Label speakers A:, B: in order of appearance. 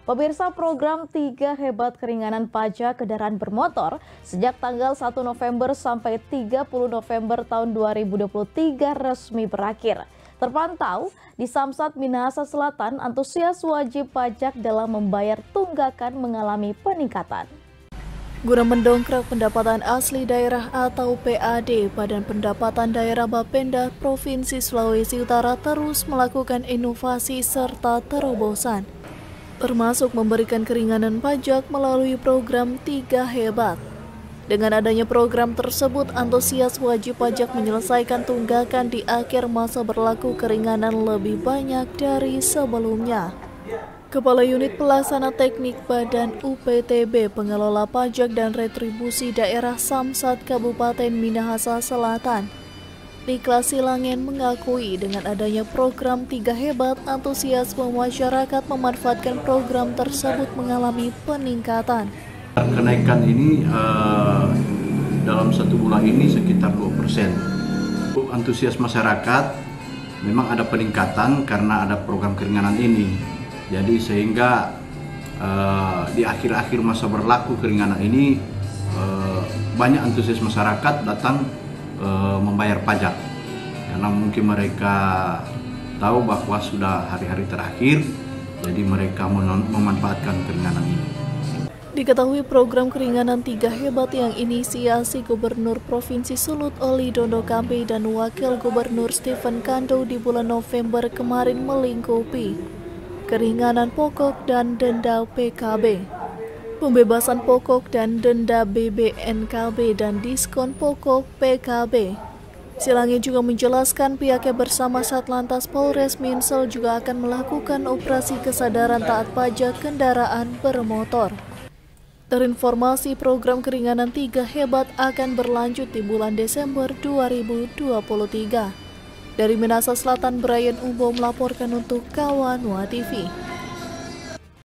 A: Pemirsa, program 3 hebat keringanan pajak kendaraan bermotor sejak tanggal 1 November sampai 30 November tahun 2023 resmi berakhir. Terpantau di Samsat Minahasa Selatan, antusias wajib pajak dalam membayar tunggakan mengalami peningkatan. Guna mendongkrak pendapatan asli daerah atau PAD, Badan Pendapatan Daerah Bapenda Provinsi Sulawesi Utara terus melakukan inovasi serta terobosan, termasuk memberikan keringanan pajak melalui program 3 hebat. Dengan adanya program tersebut, antusias wajib pajak menyelesaikan tunggakan di akhir masa berlaku keringanan lebih banyak dari sebelumnya. Kepala Unit Pelaksana Teknik Badan UPTB Pengelola Pajak dan Retribusi Daerah Samsat Kabupaten Minahasa Selatan, Niklas Silangen, mengakui dengan adanya program 3 hebat, antusiasme masyarakat memanfaatkan program tersebut mengalami peningkatan.
B: Kenaikan ini dalam 1 bulan ini sekitar 2%. Antusias masyarakat memang ada peningkatan karena ada program keringanan ini. Jadi sehingga di akhir-akhir masa berlaku keringanan ini banyak antusias masyarakat datang membayar pajak, karena mungkin mereka tahu bahwa sudah hari-hari terakhir, jadi mereka memanfaatkan keringanan ini.
A: Diketahui program keringanan 3 hebat yang inisiasi Gubernur Provinsi Sulut Oli Dondo Kambe dan Wakil Gubernur Stephen Kando di bulan November kemarin melingkupi keringanan pokok dan denda PKB, pembebasan pokok dan denda BBNKB, dan diskon pokok PKB. Silangen juga menjelaskan pihaknya bersama Satlantas Polres Minsel juga akan melakukan operasi kesadaran taat pajak kendaraan bermotor. Terinformasi program keringanan 3 hebat akan berlanjut di bulan Desember 2023. Dari Minahasa Selatan, Brian Umbo melaporkan untuk Kawanwa TV.